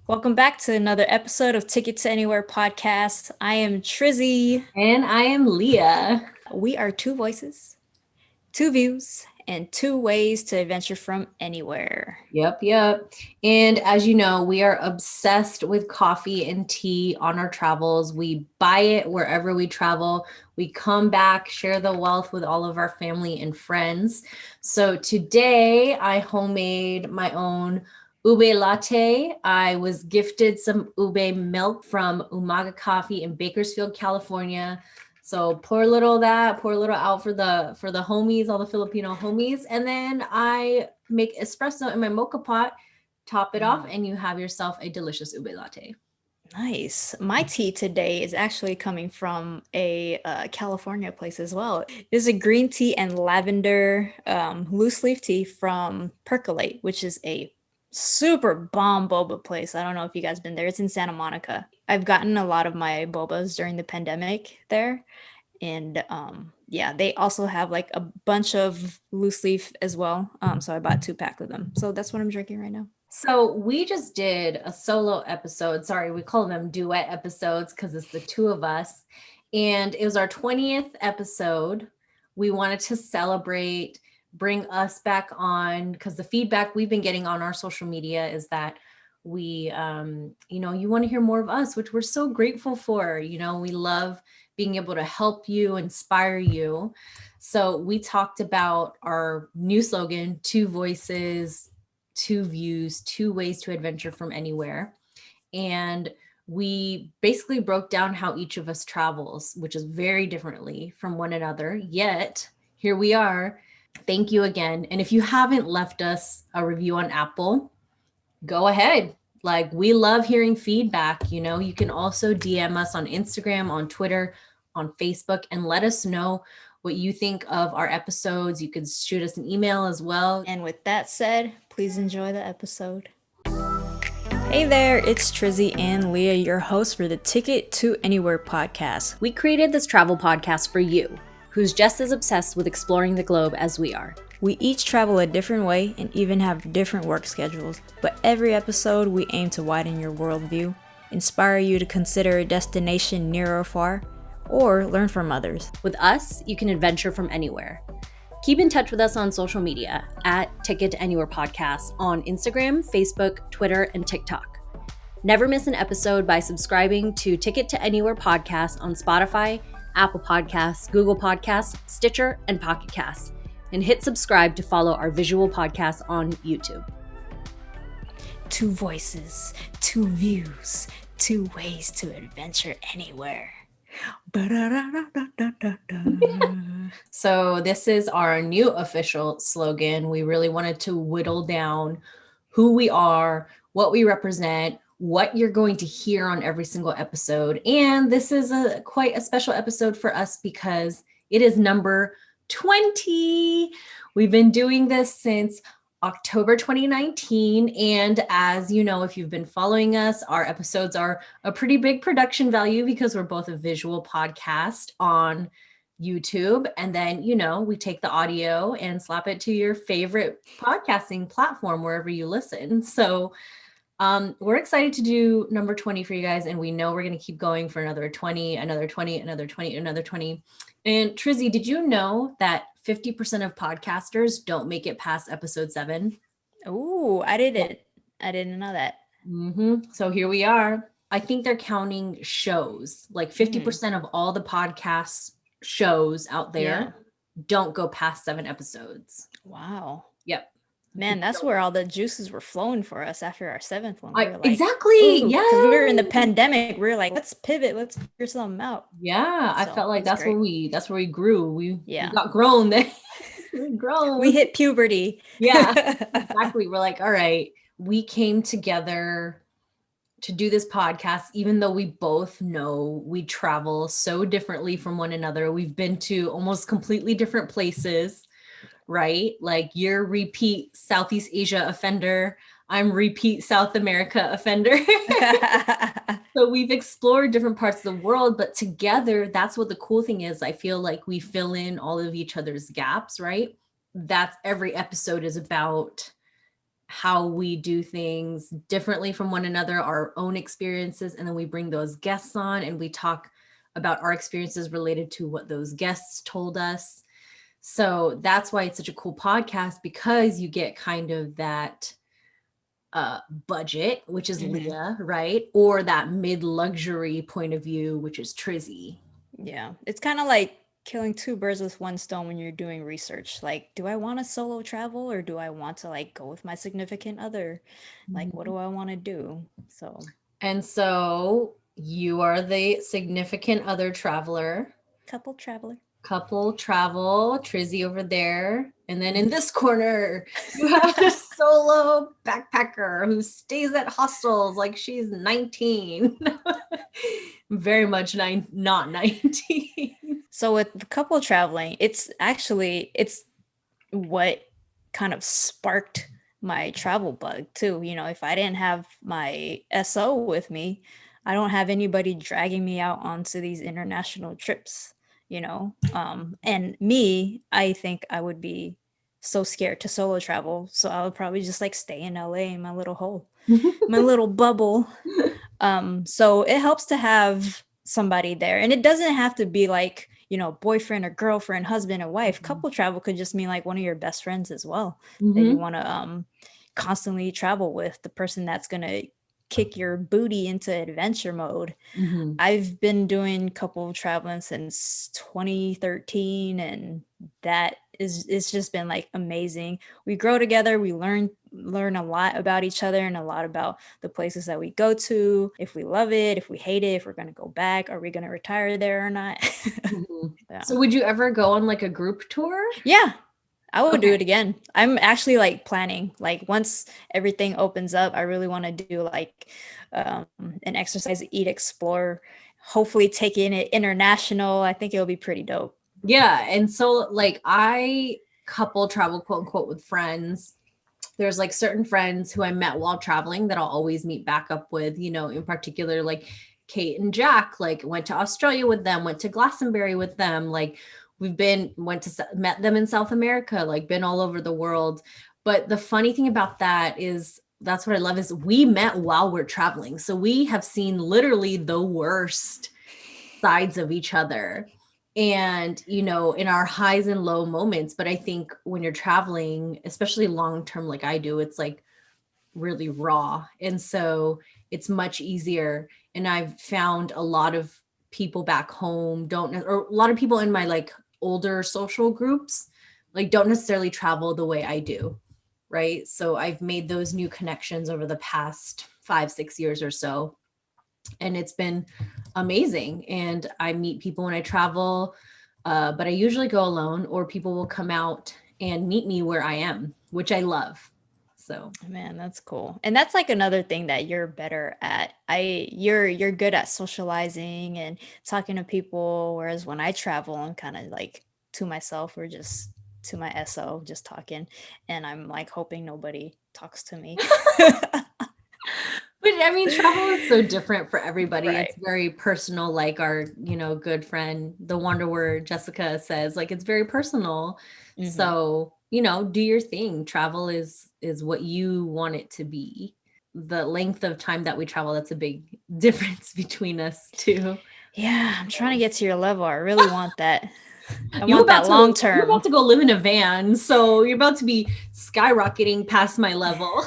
Welcome back to another episode of Ticket to Anywhere podcast. I am Trizzy. And I am Leah. We are two voices, two views, and two ways to adventure from anywhere. Yep. And as you know, we are obsessed with coffee and tea on our travels. We buy it wherever we travel. We come back, share the wealth with all of our family and friends. So today I homemade my own ube latte. I was gifted some ube milk from Umaga Coffee in Bakersfield, California. So pour a little of that, pour a little out for the homies, all the Filipino homies, and then I make espresso in my mocha pot, top it off, and you have yourself a delicious ube latte. Nice. My tea today is actually coming from a California place as well. It is a green tea and lavender loose leaf tea from Percolate, which is a super bomb boba place. I don't know if you guys been there. It's in Santa Monica. I've gotten a lot of my bobas during the pandemic there. And yeah, they also have like a bunch of loose leaf as well. So I bought 2 packs of them. So that's what I'm drinking right now. So we just did a solo episode. Sorry, we call them duet episodes because it's the two of us. And it was our 20th episode. We wanted to celebrate, bring us back on because the feedback we've been getting on our social media is that you want to hear more of us, which we're so grateful for. We love being able to help you, inspire you. So we talked about our new slogan, two voices, two views, two ways to adventure from anywhere. And we basically broke down how each of us travels, which is very differently from one another. Yet here we are. Thank you again. And if you haven't left us a review on Apple, go ahead. Like, we love hearing feedback. You can also DM us on Instagram, on Twitter, on Facebook, and let us know what you think of our episodes. You could shoot us an email as well. And with that said, please enjoy the episode. Hey there, it's Trizzy and Leah, your hosts for the Ticket to Anywhere podcast. We created this travel podcast for you, who's just as obsessed with exploring the globe as we are. We each travel a different way and even have different work schedules, but every episode we aim to widen your worldview, inspire you to consider a destination near or far, or learn from others. With us, you can adventure from anywhere. Keep in touch with us on social media at Ticket to Anywhere Podcast on Instagram, Facebook, Twitter, and TikTok. Never miss an episode by subscribing to Ticket to Anywhere Podcast on Spotify, Apple Podcasts, Google Podcasts, Stitcher, and Pocket Casts. And hit subscribe to follow our visual podcast on YouTube. Two voices, two views, two ways to adventure anywhere. So this is our new official slogan. We really wanted to whittle down who we are, what we represent, what you're going to hear on every single episode. And this is quite a special episode for us because it is number 20. We've been doing this since October 2019. And as you know, if you've been following us, our episodes are a pretty big production value because we're both a visual podcast on YouTube. And then, we take the audio and slap it to your favorite podcasting platform, wherever you listen. So we're excited to do number 20 for you guys. And we know we're going to keep going for another 20, another 20, another 20, another 20. And Trizzy, did you know that 50% of podcasters don't make it past episode 7? Ooh, I didn't know that. So here we are. I think they're counting shows. Like 50% of all the podcast shows out there don't go past 7 episodes. Wow. Yep. Man, that's where all the juices were flowing for us after our 7th one. We were like, exactly. Yeah. Because we were in the pandemic. We were like, let's pivot. Let's figure something out. Yeah. So, I felt like that's where we grew. We got grown then. We hit puberty. Yeah, exactly. We're like, all right, we came together to do this podcast, even though we both know we travel so differently from one another. We've been to almost completely different places. Right? Like, you're repeat Southeast Asia offender. I'm repeat South America offender. So we've explored different parts of the world, but together, that's what the cool thing is. I feel like we fill in all of each other's gaps, right? That's every episode is about how we do things differently from one another, our own experiences, and then we bring those guests on and we talk about our experiences related to what those guests told us. So that's why it's such a cool podcast, because you get kind of that budget, which is Leah, right? Or that mid-luxury point of view, which is Trizzy. Yeah. It's kind of like killing two birds with one stone when you're doing research. Like, do I want to solo travel or do I want to like go with my significant other? Like, what do I want to do? So, And so you are the significant other traveler. couple traveler. Couple travel, Trizzy over there. And then in this corner, you have a solo backpacker who stays at hostels like she's 19. Very much not 19. So with the couple traveling, it's what kind of sparked my travel bug too. You know, if I didn't have my SO with me, I don't have anybody dragging me out onto these international trips, you know. And me, I think I would be so scared to solo travel, so I would probably just like stay in LA in my little hole, my little bubble. So it helps to have somebody there, and it doesn't have to be like, you know, boyfriend or girlfriend, husband and wife. Couple travel could just mean like one of your best friends as well, that you want to constantly travel with, the person that's going to kick your booty into adventure mode. I've been doing couple traveling since 2013, and that is, it's just been like amazing. We grow together, we learn a lot about each other and a lot about the places that we go to, if we love it, if we hate it, if we're going to go back, are we going to retire there or not. Yeah. So would you ever go on like a group tour? Yeah, I would do it again. I'm actually like planning, like once everything opens up, I really want to do like an exercise, eat, explore, hopefully taking it international. I think it'll be pretty dope. Yeah. And so like I couple travel, quote unquote, with friends. There's like certain friends who I met while traveling that I'll always meet back up with, you know, in particular, like Kate and Jack, like went to Australia with them, went to Glastonbury with them. Like met them in South America, like been all over the world. But the funny thing about that is, that's what I love, is we met while we're traveling. So we have seen literally the worst sides of each other, and you know, in our highs and low moments. But I think when you're traveling, especially long term like I do, it's like really raw, and so it's much easier. And I've found a lot of people back home or a lot of people in my like older social groups like don't necessarily travel the way I do, right? So I've made those new connections over the past 5-6 years or so, and it's been amazing. And I meet people when I travel, but I usually go alone, or people will come out and meet me where I am, which I love. So man, that's cool. And that's like another thing that you're better at. You're good at socializing and talking to people, whereas when I travel, I'm kind of like to myself, or just to my SO, just talking, and I'm like hoping nobody talks to me. but I mean, travel is so different for everybody. Right. It's very personal. Like our, you know, good friend, the Wonder Word Jessica says, like, it's very personal. So, you know, do your thing. Travel is what you want it to be. The length of time that we travel, that's a big difference between us too. Yeah, I'm trying to get to your level. I really want that. I want that long term. You're about to go live in a van, so you're about to be skyrocketing past my level.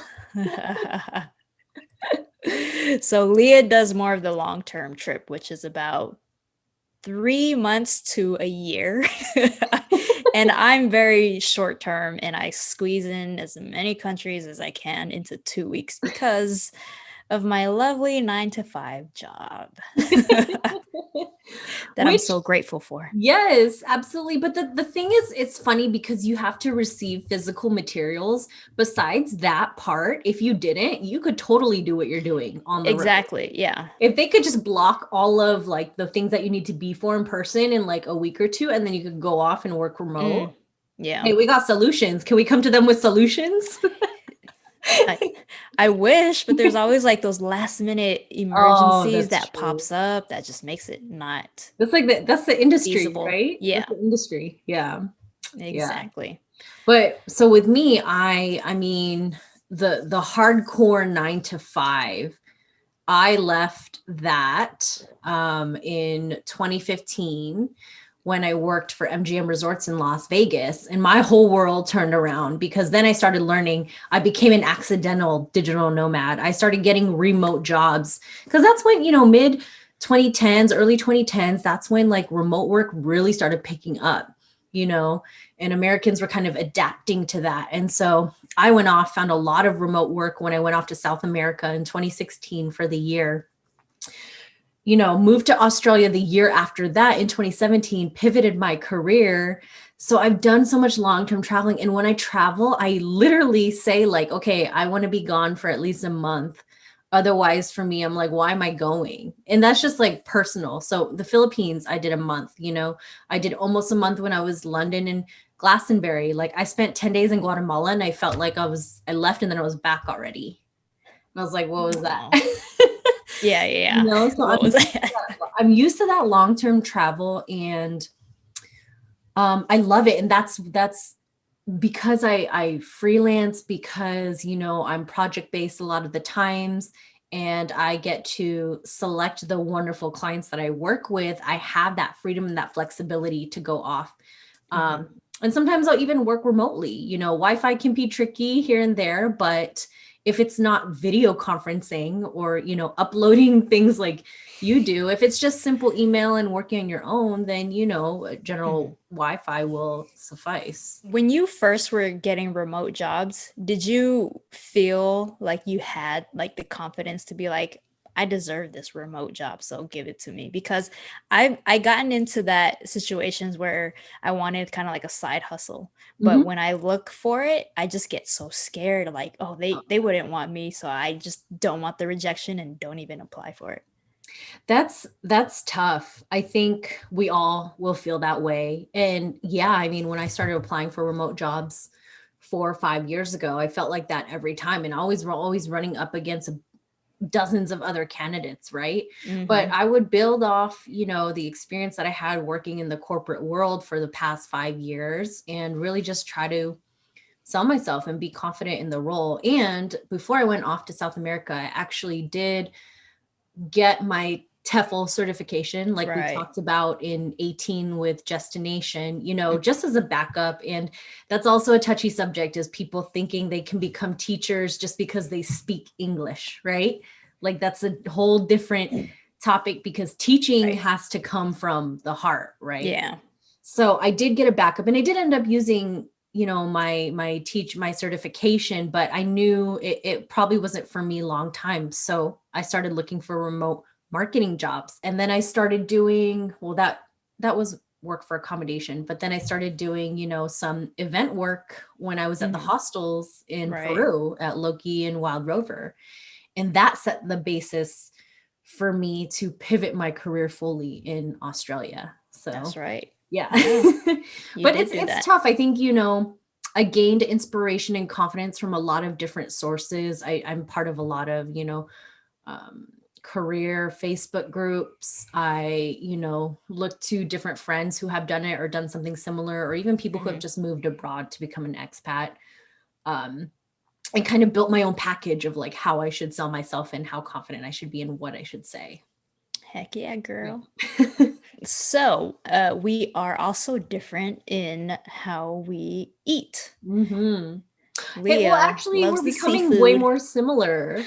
So Leah does more of the long-term trip, which is about 3 months to a year. And I'm very short term, and I squeeze in as many countries as I can into 2 weeks because of my lovely 9 to 5 job that I'm so grateful for. Yes, absolutely. But the thing is, it's funny because you have to receive physical materials. Besides that part, if you didn't, you could totally do what you're doing on the road. Exactly. Yeah. If they could just block all of like the things that you need to be for in person in like a week or two, and then you could go off and work remote. Yeah. Hey, we got solutions. Can we come to them with solutions? I wish, but there's always like those last minute emergencies that pops up that just makes it not. That's like that's the industry, feasible. right? Yeah. That's the industry. Yeah. Exactly. Yeah. But so with me, I mean, the hardcore 9 to 5. I left that in 2015 when I worked for MGM Resorts in Las Vegas, and my whole world turned around because then I started learning. I became an accidental digital nomad. I started getting remote jobs because that's when, mid 2010s, early 2010s, that's when like remote work really started picking up, and Americans were kind of adapting to that. And so I went off, found a lot of remote work when I went off to South America in 2016 for the year. Moved to Australia the year after that in 2017, pivoted my career. So I've done so much long-term traveling. And when I travel, I literally say like, okay, I want to be gone for at least a month. Otherwise, for me, I'm like, why am I going? And that's just like personal. So the Philippines, I did a month, I did almost a month when I was London and Glastonbury. Like I spent 10 days in Guatemala and I felt like I left and then I was back already. And I was like, what was that? Yeah. So I'm used to that long-term travel, and I love it. And that's because I freelance, because, I'm project-based a lot of the times, and I get to select the wonderful clients that I work with. I have that freedom and that flexibility to go off. And sometimes I'll even work remotely. Wi-Fi can be tricky here and there, but if it's not video conferencing or, uploading things like you do, if it's just simple email and working on your own, then, general Wi-Fi will suffice. When you first were getting remote jobs, did you feel like you had like the confidence to be like, I deserve this remote job, so give it to me? Because I gotten into that situations where I wanted kind of like a side hustle, but when I look for it, I just get so scared, like, oh, they wouldn't want me, so I just don't want the rejection and don't even apply for it. That's tough. I think we all will feel that way. And yeah, I mean, when I started applying for remote jobs 4 or 5 years ago, I felt like that every time, and always running up against dozens of other candidates, right? But I would build off, the experience that I had working in the corporate world for the past 5 years and really just try to sell myself and be confident in the role. And before I went off to South America, I actually did get my TEFL certification, like we talked about in 18 with Gestination, just as a backup. And that's also a touchy subject, is people thinking they can become teachers just because they speak English, right? Like that's a whole different topic, because teaching has to come from the heart, right? Yeah. So I did get a backup, and I did end up using, my certification, but I knew it probably wasn't for me long time. So I started looking for remote marketing jobs. And then I started doing, that was work for accommodation, but then I started doing, some event work when I was at the hostels in Peru at Loki and Wild Rover. And that set the basis for me to pivot my career fully in Australia. So that's right. Yeah. But it's tough. I think, I gained inspiration and confidence from a lot of different sources. I'm part of a lot of, career Facebook groups. I, look to different friends who have done it or done something similar, or even people who have just moved abroad to become an expat. And kind of built my own package of like how I should sell myself and how confident I should be in what I should say. Heck yeah, girl. So we are also different in how we eat. Leah, Leah actually, we're becoming seafood. way more similar.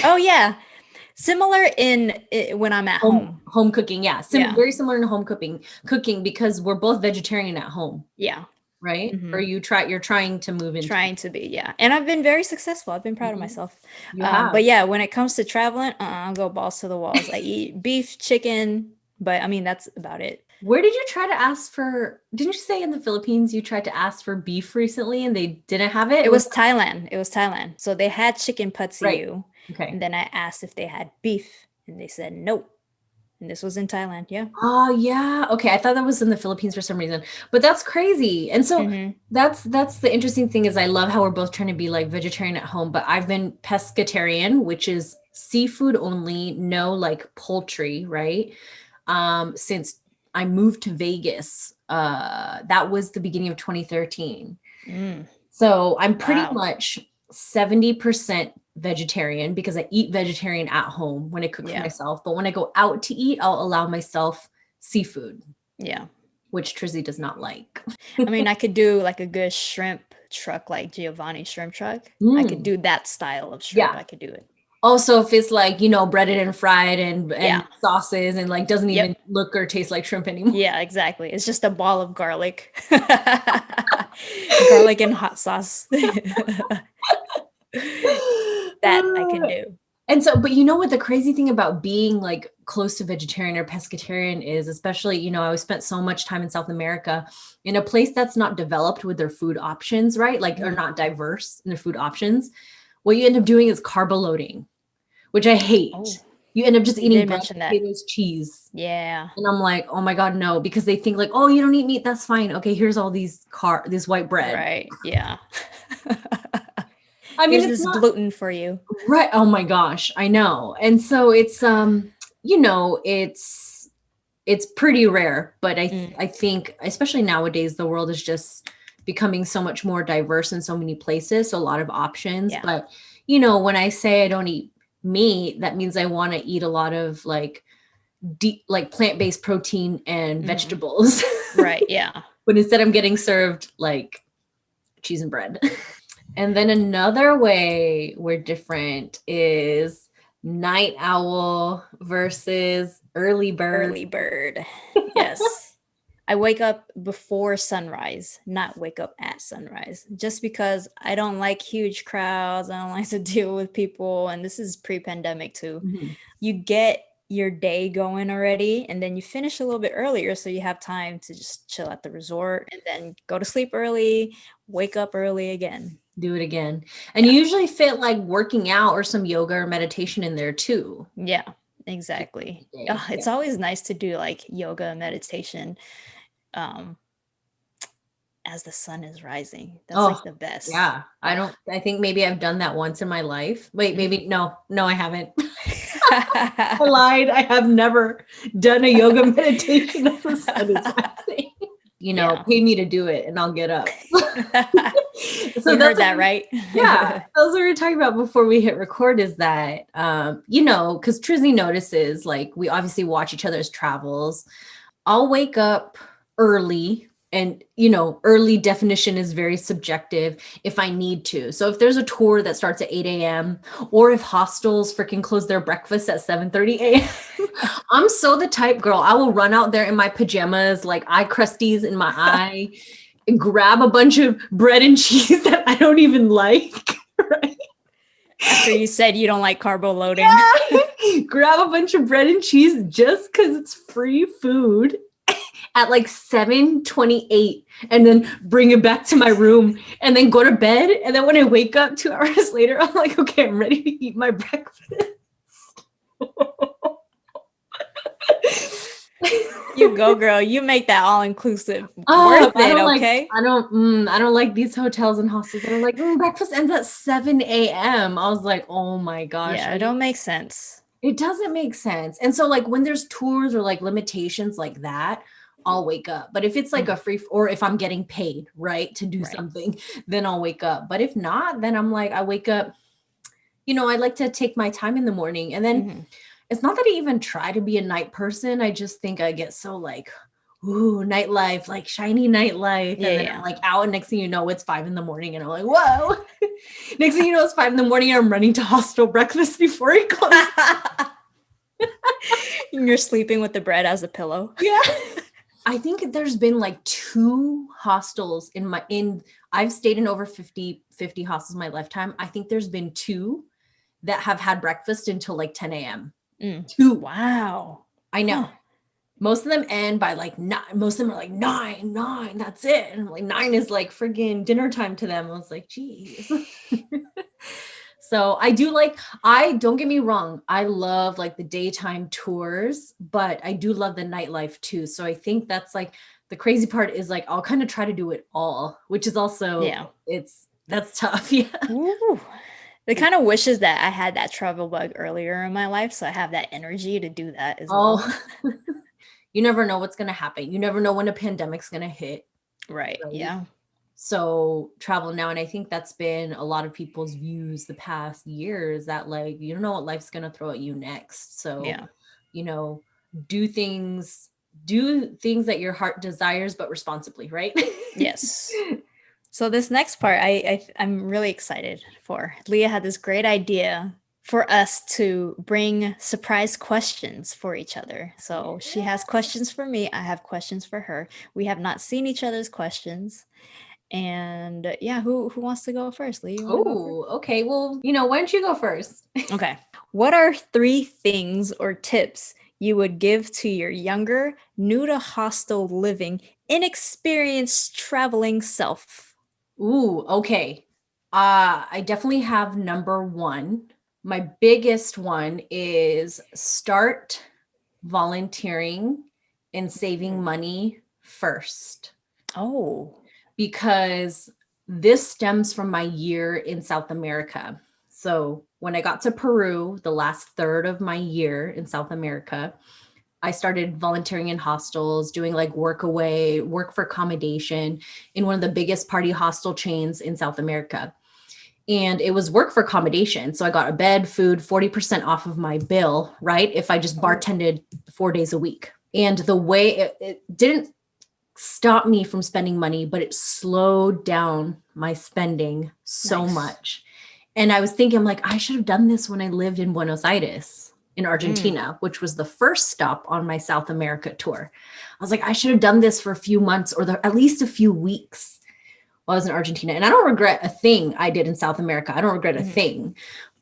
Oh yeah, similar in when I'm at home. Home cooking, yeah. Very similar in home cooking, because we're both vegetarian at home. Yeah. Right? Or you're trying to move into. Trying to be, yeah. And I've been very successful. I've been proud of myself. But yeah, when it comes to traveling, I'll go balls to the walls. I eat beef, chicken, but I mean, that's about it. Where did you try to ask for, didn't you say in the Philippines you tried to ask for beef recently and they didn't have it? It was Thailand. So they had chicken patsiu. Okay. And then I asked if they had beef and they said no. And this was in Thailand, yeah. Oh, yeah. Okay, I thought that was in the Philippines for some reason. But that's crazy. And so that's the interesting thing, is I love how we're both trying to be like vegetarian at home, but I've been pescatarian, which is seafood only, no like poultry, right? Since I moved to Vegas. That was the beginning of 2013. So I'm pretty much 70% vegetarian because I eat vegetarian at home when I cook for myself. But when I go out to eat, I'll allow myself seafood. Yeah. Which Trizzy does not like. I mean, I could do like a good shrimp truck, like Giovanni shrimp truck. I could do that style of shrimp. Yeah. I could do it. Also, if it's like, breaded and fried and sauces and like doesn't even Yep. look or taste like shrimp anymore. Yeah, exactly. It's just a ball of garlic. Garlic and hot sauce. That I can do. And so, but you know what the crazy thing about being like close to vegetarian or pescatarian is, especially, I spent so much time in South America in a place that's not developed with their food options, right? Like, are not diverse in their food options. What you end up doing is carb loading, which I hate. Oh, you end up just eating bread, mention that. potatoes, cheese. Yeah. And I'm like, oh my God, no, because they think like, oh, you don't eat meat. That's fine. Okay, here's all this white bread. Right. Yeah. I mean, here's this gluten for you. Right. Oh my gosh, I know. And so it's it's pretty rare, but I think especially nowadays the world is just becoming so much more diverse in so many places, so a lot of options. Yeah. But when I say I don't eat meat, that means I want to eat a lot of like plant-based protein and vegetables. Right. Yeah. But instead I'm getting served like cheese and bread. And then another way we're different is night owl versus early bird. Early bird. Yes. I wake up before sunrise, not wake up at sunrise, just because I don't like huge crowds. I don't like to deal with people. And this is pre-pandemic too. Mm-hmm. You get your day going already, and then you finish a little bit earlier, so you have time to just chill at the resort and then go to sleep early, wake up early again. Do it again. And you usually fit like working out or some yoga or meditation in there too. Yeah, exactly. It's always nice to do like yoga and meditation as the sun is rising. That's like the best. Yeah. I think maybe I've done that once in my life. Wait, maybe no, I haven't. I lied. I have never done a yoga meditation as the sun is rising. Pay me to do it and I'll get up. So you heard that, right? Yeah. That's what we were talking about before we hit record is that, because Trizzy notices, like, we obviously watch each other's travels. I'll wake up early and, early definition is very subjective if I need to. So if there's a tour that starts at 8 a.m. or if hostels freaking close their breakfast at 7:30 a.m., I'm so the type girl. I will run out there in my pajamas, like eye crusties in my eye, and grab a bunch of bread and cheese that I don't even like. Right? After you said you don't like carbo loading. Yeah. Grab a bunch of bread and cheese just because it's free food at like 7:28 and then bring it back to my room and then go to bed. And then when I wake up 2 hours later, I'm like, okay, I'm ready to eat my breakfast. You go, girl. You make that all inclusive. Worth it, okay? I don't like these hotels and hostels that are like, breakfast ends at 7 a.m. I was like, oh my gosh. Yeah, it don't make sense. It doesn't make sense. And so like when there's tours or like limitations like that, I'll wake up. But if it's like a free, or if I'm getting paid, right, to do something, then I'll wake up. But if not, then I'm like, I wake up, I like to take my time in the morning. And then it's not that I even try to be a night person. I just think I get so like, ooh, nightlife, like shiny nightlife. Yeah, and then I'm like out, and next thing you know, it's 5 a.m. and I'm like, whoa. Next thing you know, it's 5 a.m. and I'm running to hostel breakfast before it closes. You're sleeping with the bread as a pillow. Yeah. I think there's been like 2 hostels I've stayed in over 50 hostels in my lifetime. I think there's been 2 that have had breakfast until like 10 a.m. 2. Wow. I know. Huh. Most of them end by like 9. Most of them are like 9, that's it. And like 9 is like friggin' dinner time to them. I was like, geez. So I don't get me wrong. I love like the daytime tours, but I do love the nightlife too. So I think that's like the crazy part is like, I'll kind of try to do it all, which is also, that's tough. Yeah. Ooh. It kind of wishes that I had that travel bug earlier in my life. So I have that energy to do that as well. You never know what's going to happen. You never know when a pandemic's going to hit. Right. Yeah. So travel now. And I think that's been a lot of people's views the past years, that like, you don't know what life's going to throw at you next. So, Yeah. you know, do things, do things that your heart desires, but responsibly, right? Yes. So this next part, I'm really excited for. Leah had this great idea for us to bring surprise questions for each other. So she has questions for me. I have questions for her. We have not seen each other's questions. And yeah, who wants to go first? Leah, you want to go first? Oh, okay. Well, why don't you go first? Okay. What are 3 things or tips you would give to your younger, new to hostel living, inexperienced traveling self? Ooh, okay. I definitely have number one. My biggest one is start volunteering and saving money first, Oh. because this stems from my year in South America. So when I got to Peru, the last third of my year in South America, I started volunteering in hostels, doing like work away, work for accommodation in one of the biggest party hostel chains in South America. And it was work for accommodation. So I got a bed, food, 40% off of my bill, right? If I just bartended 4 days a week. And the way it didn't stop me from spending money, but it slowed down my spending so Nice. much. And I was thinking, like, I should have done this when I lived in Buenos Aires in Argentina, which was the first stop on my South America tour. I was like, I should have done this for a few months or at least a few weeks while I was in Argentina. And I don't regret a thing I did in South America. I don't regret a thing.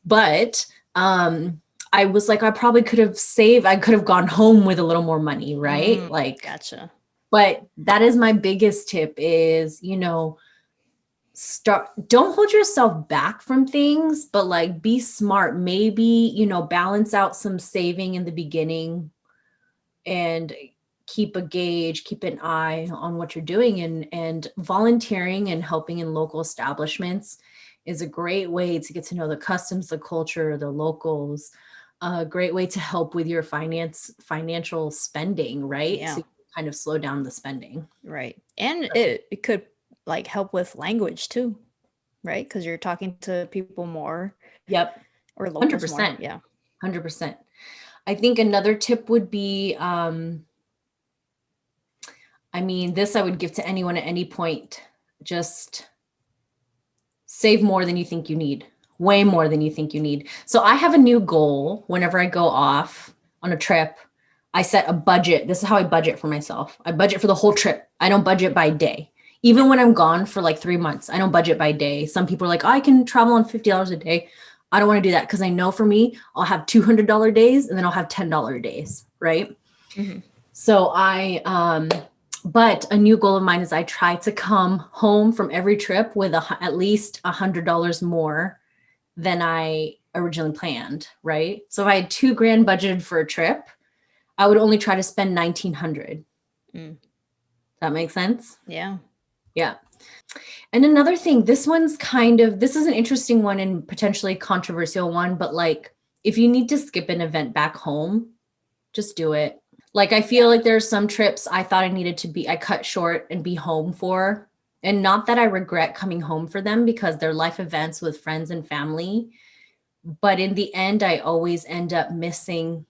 But I was like, I probably could have saved, I could have gone home with a little more money, right? Like, Gotcha. but that is my biggest tip is, don't hold yourself back from things, but like be smart. Maybe, balance out some saving in the beginning and keep a gauge, keep an eye on what you're doing, and volunteering and helping in local establishments is a great way to get to know the customs, the culture, the locals. A great way to help with your financial spending, right? Yeah. To kind of slow down the spending. Right. And it could like help with language too, right? Because you're talking to people more Yep. or locals more. 100%. Yeah. 100%. I think another tip would be, this I would give to anyone at any point. Just save more than you think you need, way more than you think you need. So I have a new goal whenever I go off on a trip. I set a budget. This is how I budget for myself. I budget for the whole trip. I don't budget by day. Even when I'm gone for like 3 months, I don't budget by day. Some people are like, oh, I can travel on $50 a day. I don't want to do that because I know for me, I'll have $200 days and then I'll have $10 days, right? So but a new goal of mine is I try to come home from every trip with at least $100 more than I originally planned, right? So if I had $2,000 budgeted for a trip, I would only try to spend 1,900. That makes sense? Yeah. Yeah. And another thing, this is an interesting one and potentially controversial one, but like if you need to skip an event back home, just do it. Like I feel like there's some trips I thought I cut short and be home for. And not that I regret coming home for them because they're life events with friends and family. But in the end, I always end up missing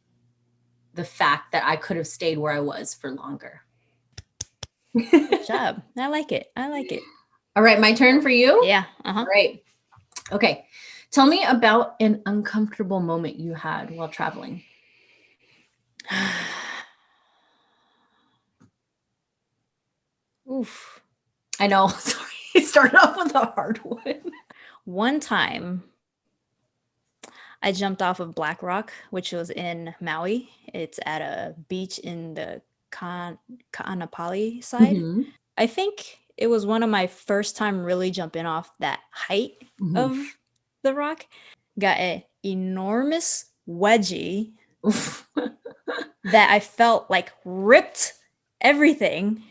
the fact that I could have stayed where I was for longer. Good job. I like it. I like it. All right, my turn for you? Yeah. Uh-huh. Great. Okay. Tell me about an uncomfortable moment you had while traveling. Oof. I know. Sorry. I started off with a hard one. One time I jumped off of Black Rock, which was in Maui. It's at a beach in the Ka'anapali side. I think it was one of my first time really jumping off that height of the rock. Got an enormous wedgie that I felt like ripped everything,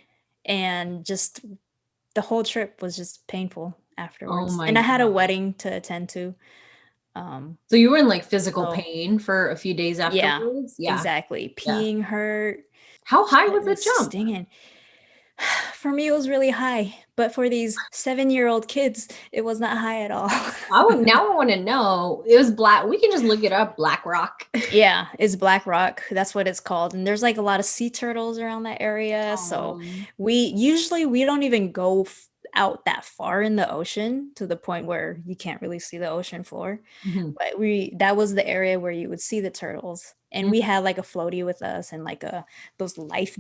and just the whole trip was just painful afterwards. my And I had a God. wedding to attend to. So you were in like physical pain for a few days Yeah, afterwards? Yeah. exactly. Peeing hurt. How high was It the was jump? stinging. For me, it was really high, But for these 7-year-old kids, it was not high at all. Now I want to know. It was black. We can just look it up. Black Rock. Yeah, it's Black Rock. That's what it's called. And there's like a lot of sea turtles around that area. So we don't even go out that far in the ocean to the point where you can't really see the ocean floor. Mhm. But that was the area where you would see the turtles. And we had like a floaty with us and like those life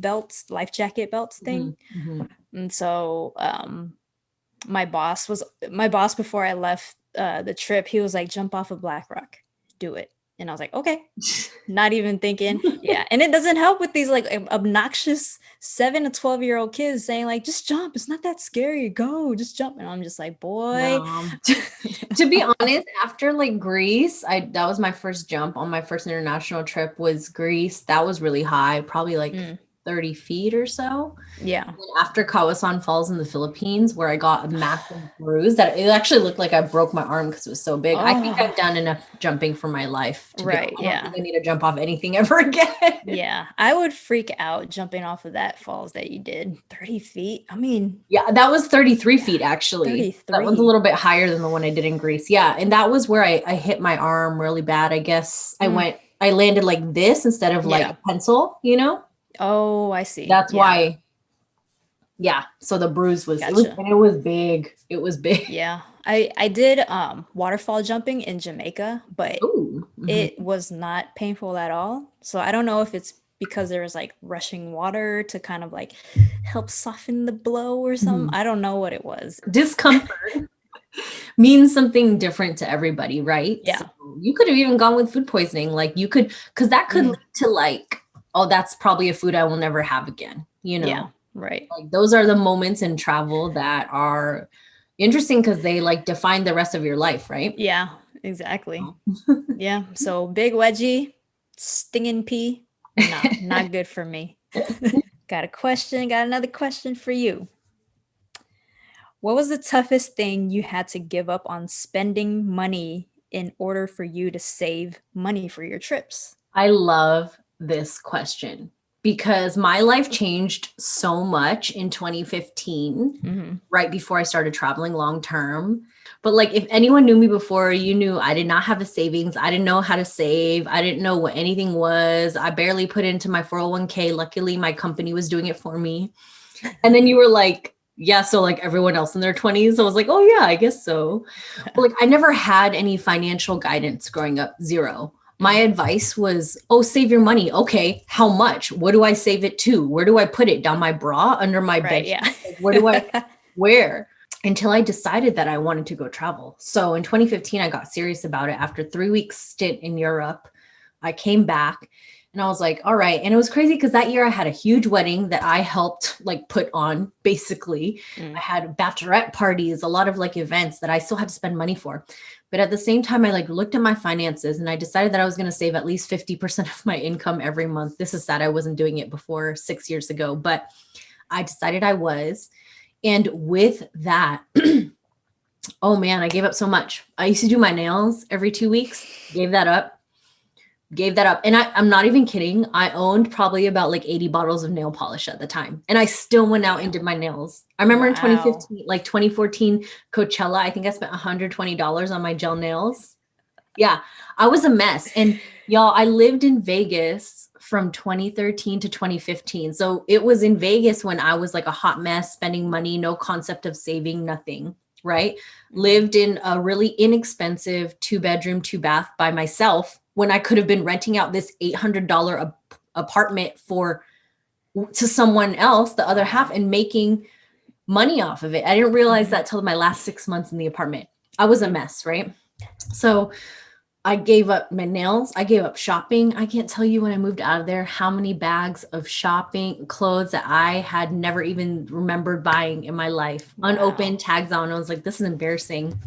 jacket belts thing. Mhm. Mhm. And so my boss before I left the trip, he was like, jump off of Black Rock, do it. And I was like, okay, not even thinking. Yeah. And it doesn't help with these like obnoxious 7 to 12-year-old kids saying like, just jump. It's not that scary. Go, just jump. And I'm just like, boy. No. To be honest, after like Greece, that was my first jump on my first international trip was Greece. That was really high, probably like 30 feet or so. Yeah. And after Kawasan Falls in the Philippines, where I got a massive bruise that it actually looked like I broke my arm because it was so big. I think I've done enough jumping for my life. I don't think I need to jump off anything ever again. Yeah. I would freak out jumping off of that falls that you did. 30 feet. I mean, yeah, that was 33 feet actually. 33. That was a little bit higher than the one I did in Greece. Yeah. And that was where I hit my arm really bad. I guess I landed like this instead of like a pencil, you know? Oh, I see. That's why. Yeah. So the bruise was, it was big. It was big. Yeah. I did waterfall jumping in Jamaica, but it was not painful at all. So I don't know if it's because there was like rushing water to kind of like help soften the blow or something. I don't know what it was. Discomfort means something different to everybody, right? Yeah. So you could have even gone with food poisoning. Like you could, because that could lead to like, oh, that's probably a food I will never have again, you know? Yeah, right. Like those are the moments in travel that are interesting because they like define the rest of your life, right? Yeah, exactly. Yeah. So big wedgie, stinging pea, not good for me. Got another question for you. What was the toughest thing you had to give up on spending money in order for you to save money for your trips? I love this question because my life changed so much in 2015, right before I started traveling long term. But like if anyone knew me before, you knew I did not have a savings. I didn't know how to save. I didn't know what anything was. I barely put into my 401k. Luckily, my company was doing it for me. And then you were like, yeah, so like everyone else in their 20s. I was like, oh yeah, I guess so. But like I never had any financial guidance growing up, zero. My advice was, oh, save your money. Okay, how much? What do I save it to? Where do I put it? Down my bra, under my bed? Yeah. Like, where? Until I decided that I wanted to go travel. So in 2015, I got serious about it. After 3 weeks stint in Europe, I came back and I was like, all right. And it was crazy because that year I had a huge wedding that I helped like put on basically. I had bachelorette parties, a lot of like events that I still had to spend money for. But at the same time, I like looked at my finances and I decided that I was going to save at least 50% of my income every month. This is sad. I wasn't doing it before 6 years ago, but I decided I was. And with that, oh man, I gave up so much. I used to do my nails every 2 weeks, gave that up. And I'm not even kidding. I owned probably about like 80 bottles of nail polish at the time. And I still went out and did my nails. I remember in 2015, like 2014 Coachella, I think I spent $120 on my gel nails. Yeah, I was a mess. And y'all, I lived in Vegas from 2013 to 2015. So it was in Vegas when I was like a hot mess, spending money, no concept of saving, nothing. Right? Lived in a really inexpensive 2-bedroom, 2-bath by myself when I could have been renting out this $800 apartment to someone else, the other half, and making money off of it. I didn't realize that till my last 6 months in the apartment. I was a mess, right? So I gave up my nails. I gave up shopping. I can't tell you when I moved out of there how many bags of shopping clothes that I had never even remembered buying in my life. Unopened, tags on. I was like, this is embarrassing.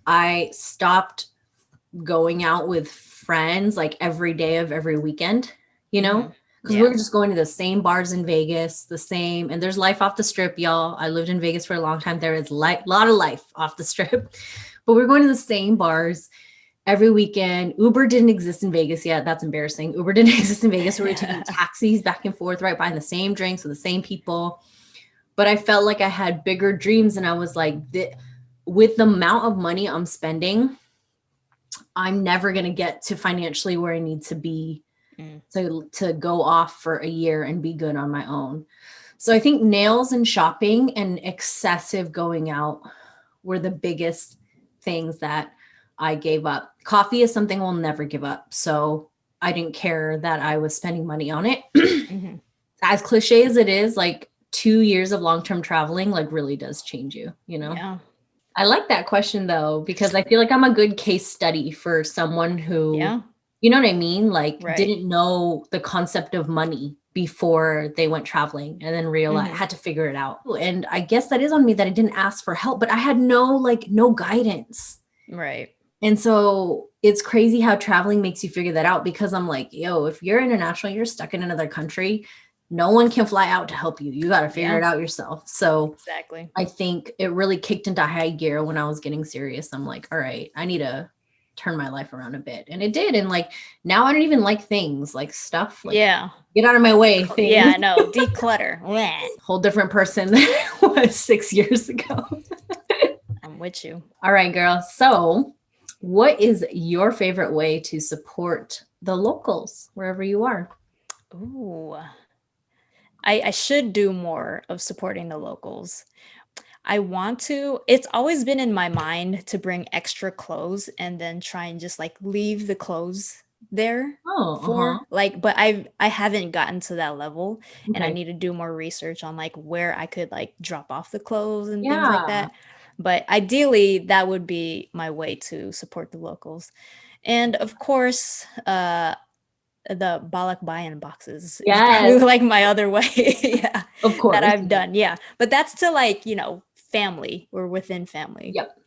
I stopped going out with friends like every day of every weekend, you know, because we were just going to the same bars in Vegas, and there's life off the strip, y'all. I lived in Vegas for a long time. There is a lot of life off the strip, but we're going to the same bars every weekend. Uber didn't exist in Vegas yet. That's embarrassing. Uber didn't exist in Vegas. We were taking taxis back and forth, right? Buying the same drinks with the same people. but I felt like I had bigger dreams. And I was like, with the amount of money I'm spending, I'm never going to get to financially where I need to be to go off for a year and be good on my own. So I think nails and shopping and excessive going out were the biggest things that I gave up. Coffee is something I'll never give up. So I didn't care that I was spending money on it. Mm-hmm. As cliche as it is, like 2 years of long-term traveling, like really does change you, you know? Yeah. I like that question though, because I feel like I'm a good case study for someone who, Yeah. you know what I mean? Like Right. didn't know the concept of money before they went traveling and then realized had to figure it out. And I guess that is on me that I didn't ask for help, but I had no guidance. Right. And so it's crazy how traveling makes you figure that out, because I'm like, yo, if you're international, you're stuck in another country, no one can fly out to help you. You got to figure it out yourself. So Exactly. I think it really kicked into high gear when I was getting serious. I'm like, all right, I need to turn my life around a bit. And it did. And like, now I don't even like things like stuff. Like, get out of my way. Things. Yeah, I know. Declutter. Whole different person than I was 6 years ago. I'm with you. All right, girl. So what is your favorite way to support the locals wherever you are? Ooh. I should do more of supporting the locals. I want to. It's always been in my mind to bring extra clothes and then try and just like leave the clothes there but I haven't gotten to that level. And I need to do more research on like where I could like drop off the clothes and things like that. But ideally that would be my way to support the locals. And of course, the balakbayan boxes is probably like my other way. Of course. That I've done. Yeah. But that's to like, you know, family or within family. Yep.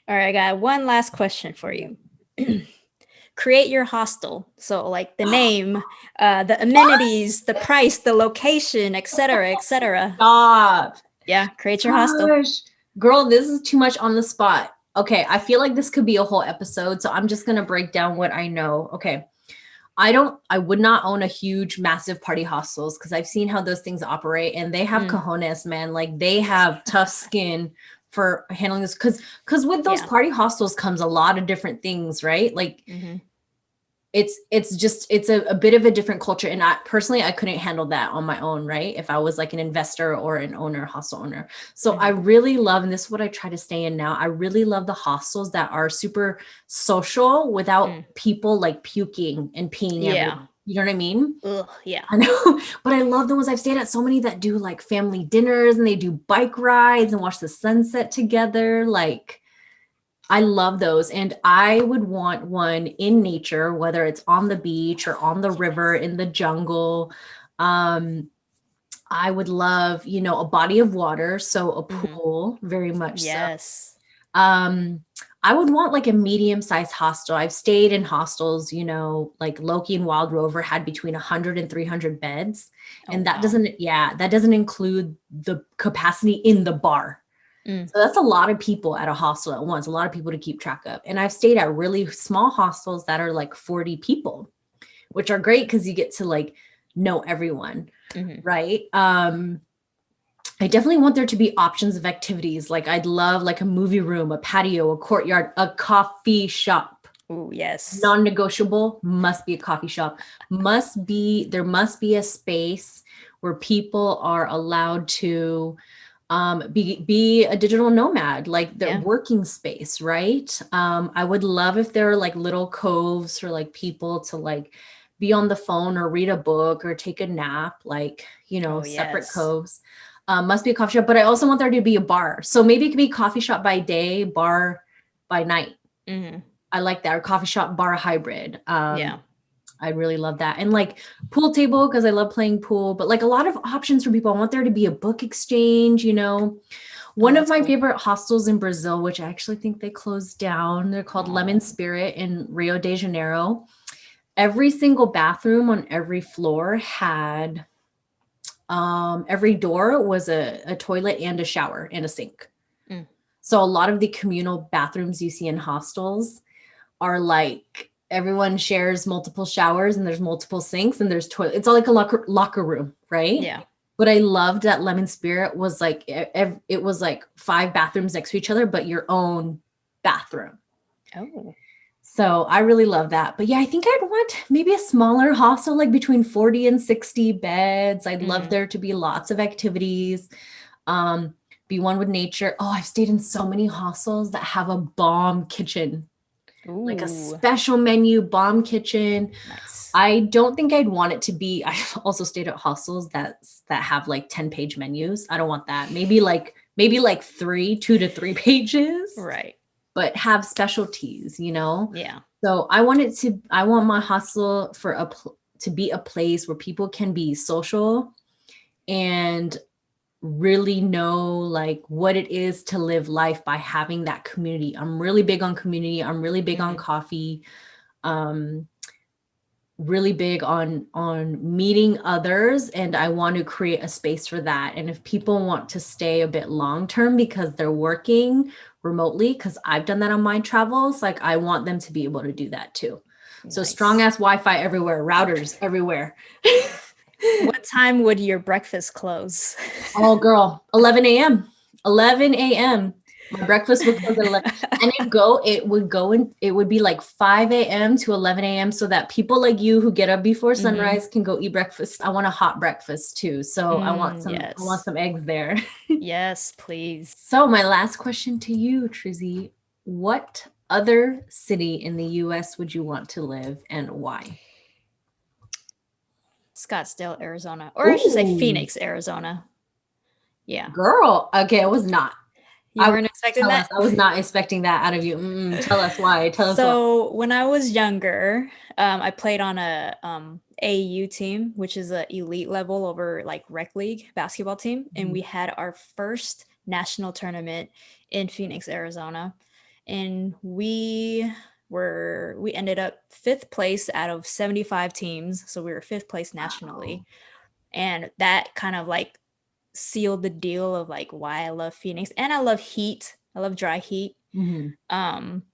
All right, I got one last question for you. Create your hostel. So like the name, the amenities, the price, the location, etc., etc. Stop. Yeah, create your hostel. Girl, this is too much on the spot. Okay, I feel like this could be a whole episode, so I'm just going to break down what I know. Okay. I would not own a huge, massive party hostels because I've seen how those things operate and they have cojones, man. Like they have tough skin for handling this. Cause with those party hostels comes a lot of different things, right? Like it's a bit of a different culture. And I personally, I couldn't handle that on my own, right? If I was like an investor or an owner, hostel owner. So I really love, and this is what I try to stay in now. I really love the hostels that are super social without people like puking and peeing everywhere. You know what I mean? Ugh, yeah. I know, but I love the ones I've stayed at. So many that do like family dinners and they do bike rides and watch the sunset together. Like, I love those. And I would want one in nature, whether it's on the beach or on the river, in the jungle. I would love, you know, a body of water. So a pool, very much so. I would want like a medium-sized hostel. I've stayed in hostels, you know, like Loki and Wild Rover had between 100 and 300 beds. And that doesn't include the capacity in the bar. So that's a lot of people at a hostel at once, a lot of people to keep track of. And I've stayed at really small hostels that are like 40 people, which are great because you get to like know everyone, right? I definitely want there to be options of activities. Like I'd love like a movie room, a patio, a courtyard, a coffee shop. Oh, yes. Non-negotiable must be a coffee shop. There must be a space where people are allowed to be a digital nomad, like their working space, right? I would love if there are like little coves for like people to like be on the phone or read a book or take a nap, like, you know, separate coves. Must be a coffee shop, but I also want there to be a bar. So maybe it could be coffee shop by day, bar by night. I like that. Or coffee shop, bar hybrid. I really love that. And like pool table, because I love playing pool, but like a lot of options for people. I want there to be a book exchange, you know. One of my favorite hostels in Brazil, which I actually think they closed down. They're called Lemon Spirit in Rio de Janeiro. Every single bathroom on every floor had, every door was a toilet and a shower and a sink. So a lot of the communal bathrooms you see in hostels are like, everyone shares multiple showers and there's multiple sinks and there's toilet. It's all like a locker room, right? Yeah. What I loved at Lemon Spirit was like it was like 5 bathrooms next to each other, but your own bathroom. Oh. So I really love that. But yeah, I think I'd want maybe a smaller hostel, like between 40 and 60 beds. I'd love Mm. there to be lots of activities. Um, be one with nature. Oh, I've stayed in so many hostels that have a bomb kitchen, like a Ooh. special menu, bomb kitchen. Nice. I don't think I'd want it to be. I've also stayed at hostels that have like 10-page menus. I don't want that. Maybe like 2 to 3 pages, Right. but have specialties, Yeah. So I want my hostel to be a place where people can be social and really know like what it is to live life by having that community. I'm really big on community. I'm really big on Mhm. coffee. Um, really big on meeting others, and I want to create a space for that. And if people want to stay a bit long term because they're working remotely, because I've done that on my travels, like I want them to be able to do that too. So strong Nice. ass Wi-Fi everywhere, routers everywhere. What time would your breakfast close? Oh girl, 11 a.m. 11 a.m. My breakfast would close at 11. And it would be like 5 a.m. to 11 a.m. so that people like you who get up before Mhm. sunrise can go eat breakfast. I want a hot breakfast too. So I want Yes. some eggs there. Yes, please. So my last question to you, Trizzy, what other city in the US would you want to live and why? Scottsdale, Arizona, or I should say Ooh, Phoenix, Arizona. Yeah. girl. Okay, I was not. You weren't expecting Tell us. that? I was not expecting that out of you. Tell us why. Tell us why. So when I was younger, I played on a AU team, which is a elite level over like rec league basketball team, and Mhm. we had our first national tournament in Phoenix, Arizona, and we ended up fifth place out of 75 teams, so we were fifth place nationally, Wow. and that kind of like sealed the deal of like why I love Phoenix, and I love heat. I love dry heat. Mhm. Um,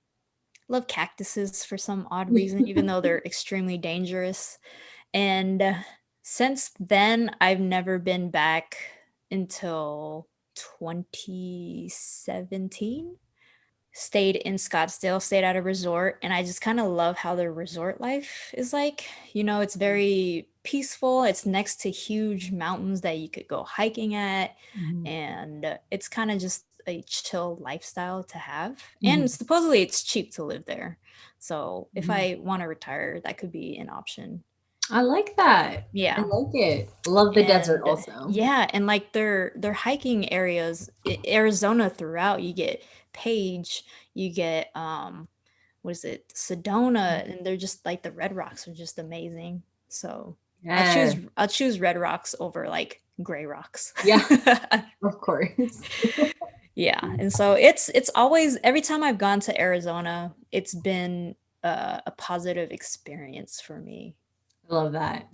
love cactuses for some odd reason, even though they're extremely dangerous. And since then, I've never been back until 2017. Stayed in Scottsdale, stayed at a resort, and I just kind of love how the resort life is like. It's very peaceful. It's next to huge mountains that you could go hiking at, Mhm. and it's kind of just a chill lifestyle to have. And Mhm. supposedly it's cheap to live there. So if Mhm. I want to retire, that could be an option. I like that. I Yeah. like it. Love the desert And also. yeah, and like their hiking areas, Arizona throughout, you get Page, you get what is it, Sedona, and they're just like the Red Rocks are just amazing. So Yeah. I'll choose Red Rocks over like gray rocks. Yeah, of course. Yeah, and so it's always every time I've gone to Arizona, it's been a positive experience for me. I love that.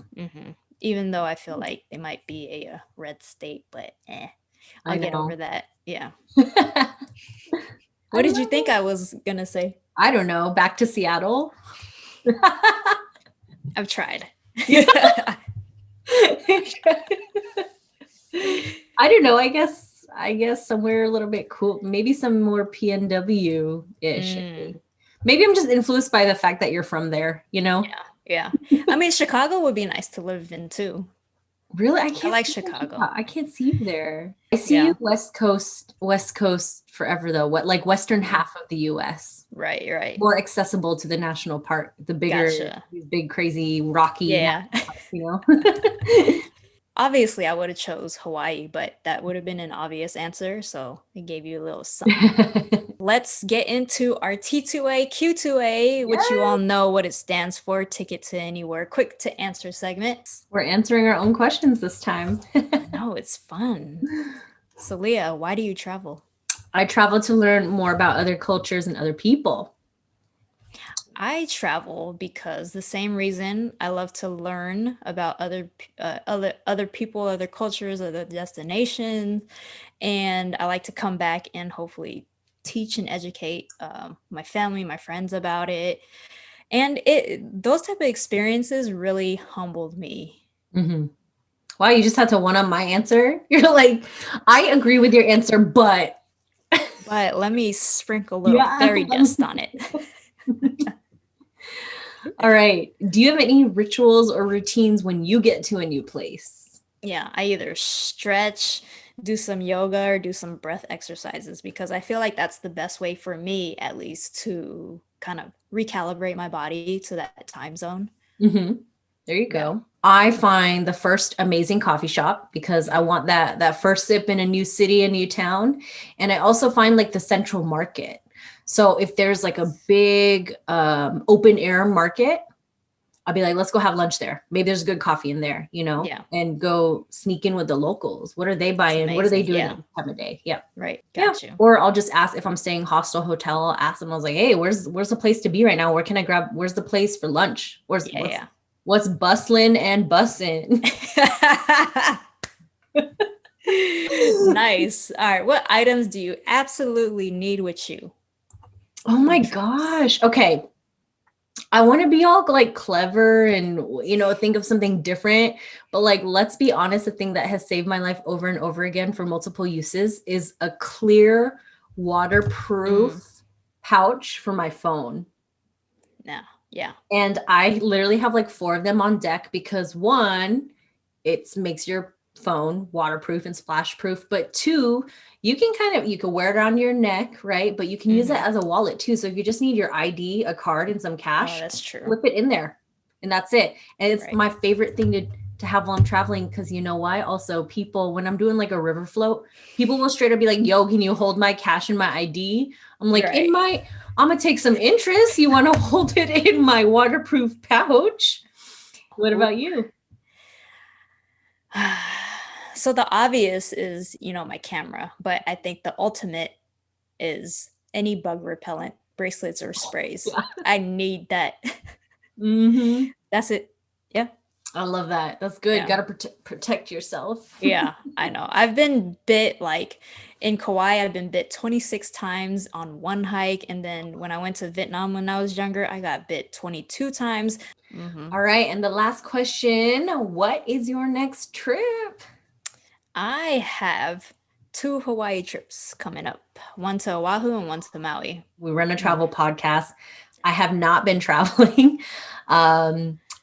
Even though I feel like they might be a red state, but I I'll get over know. that. Yeah. I What did you love think it. I was gonna say? I don't know. Back to Seattle. I've tried. Yeah. I don't know. I guess somewhere a little bit cool. Maybe some more PNW-ish, I Mm, think. Maybe I'm just influenced by the fact that you're from there, you know? yeah, yeah. I mean, Chicago would be nice to live in too. Really? I like Chicago. I can't see you there. I see you Yeah. West Coast forever though. What like western Mm, half of the US. right, right. More accessible to the national park, Gotcha. these big crazy rocky Yeah. national parks, you know? Obviously, I would have chose Hawaii, but that would have been an obvious answer, so I gave you a little something. Let's get into our T2A, Q2A, which you Yeah, all know what it stands for, Ticket to Anywhere, quick to answer segment. we're answering our own questions this time. I know, it's fun. So, Leah, why do you travel? I travel to learn more about other cultures and other people. I travel because the same reason I love to learn about other people, other cultures, other destinations, and I like to come back and hopefully teach and educate my family, my friends about it. And those type of experiences really humbled me. Mhm. Wow, you just had to one up my answer. You're like, I agree with your answer, but But let me sprinkle a little yeah. fairy dust on it. All right. Do you have any rituals or routines when you get to a new place? Yeah, I either stretch, do some yoga, or do some breath exercises because I feel like that's the best way for me, at least, to kind of recalibrate my body to that time zone. Mm-hmm. There you Yeah. go. I find the first amazing coffee shop because I want that first sip in a new city, a new town. And I also find like the central market. So if there's like a big open air market, I'll be like, let's go have lunch there. Maybe there's good coffee in there, Yeah. and go sneak in with the locals. What are they It's buying? What are they amazing. doing Yeah. at this time of day? Yeah. Right. Yeah. Got you. Or I'll just ask if I'm staying hostel hotel, I'll ask them, I was like, hey, where's the place to be right now? Where can I grab, where's the place for lunch? Yeah. What's bustling and bussin'? Yeah. Nice. All right. What items do you absolutely need with you? Oh my on trips? gosh. Okay. I want to be all like clever and think of something different, but like let's be honest, the thing that has saved my life over and over again for multiple uses is a clear waterproof pouch for my phone. No. Yeah. And I literally have like 4 of them on deck because one, it makes your phone waterproof and splash proof, but 2, you can wear it around your neck, right? But you can use it as a wallet too. So if you just need your ID, a card, and some Oh, cash, that's true. flip it in there, and that's it. And it's Right. my favorite thing to have while I'm traveling, because you know why? Also, people, when I'm doing like a river float, people will straight up be like, "Yo, can you hold my cash and my ID?" I'm like, Right. I'm gonna take some interest. You want to hold it in my waterproof pouch? What about you? So the obvious is, my camera, but I think the ultimate is any bug repellent bracelets or sprays. Yeah. I need that. Mm-hmm. That's it. Yeah. I love that. That's good. Yeah. Got to protect yourself. Yeah, I know. I've been bit like in Kauai, I've been bit 26 times on one hike. And then when I went to Vietnam when I was younger, I got bit 22 times. All right. And the last question, what is your next trip? I have 2 Hawaii trips coming up, one to Oahu and one to Maui. We run a travel podcast. I have not been traveling.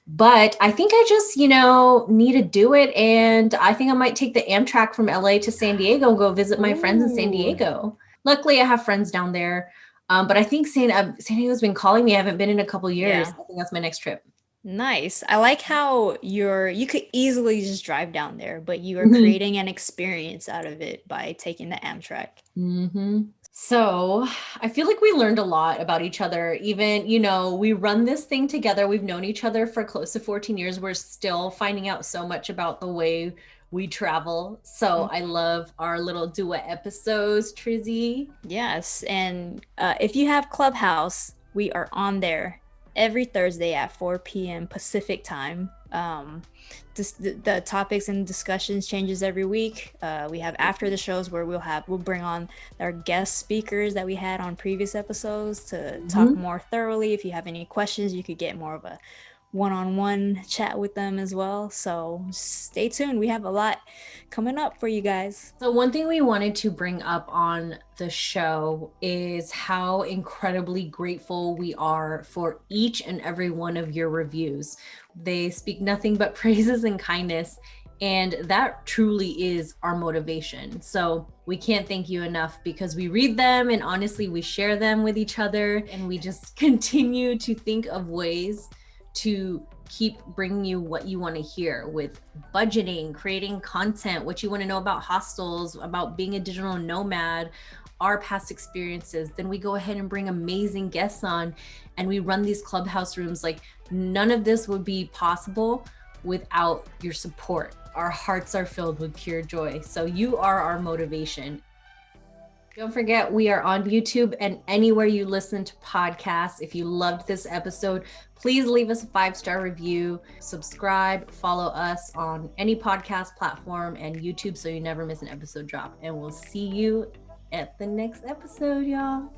But I think I just, need to do it. And I think I might take the Amtrak from LA to San Diego and go visit my friends in San Ooh. Diego. Luckily, I have friends down there. But I think San Diego's been calling me. I haven't been in a couple years. Yeah. I think that's my next trip. Nice. I like how you could easily just drive down there, but you are Mhm. creating an experience out of it by taking the Amtrak. Mm-hmm. So I feel like we learned a lot about each other. Even, we run this thing together. We've known each other for close to 14 years. We're still finding out so much about the way we travel. So I love our little duet episodes, Trizzy. Yes, and if you have Clubhouse, we are on there every Thursday at 4 p.m. Pacific time. The topics and discussions changes every week. We have after the shows where we'll bring on our guest speakers that we had on previous episodes to talk more thoroughly. If you have any questions, you could get more of a one-on-one chat with them as well. So stay tuned. We have a lot coming up for you guys. So one thing we wanted to bring up on the show is how incredibly grateful we are for each and every one of your reviews. They speak nothing but praises and kindness, and that truly is our motivation. So we can't thank you enough, because we read them and honestly we share them with each other, and we just continue to think of ways to keep bringing you what you want to hear with budgeting, creating content, what you want to know about hostels, about being a digital nomad, our past experiences. Then we go ahead and bring amazing guests on, and we run these clubhouse rooms. Like, none of this would be possible without your support. Our hearts are filled with pure joy. So you are our motivation. Don't forget, we are on YouTube and anywhere you listen to podcasts. If you loved this episode, please leave us a 5-star review, subscribe, follow us on any podcast platform and YouTube so you never miss an episode drop. And we'll see you at the next episode, y'all.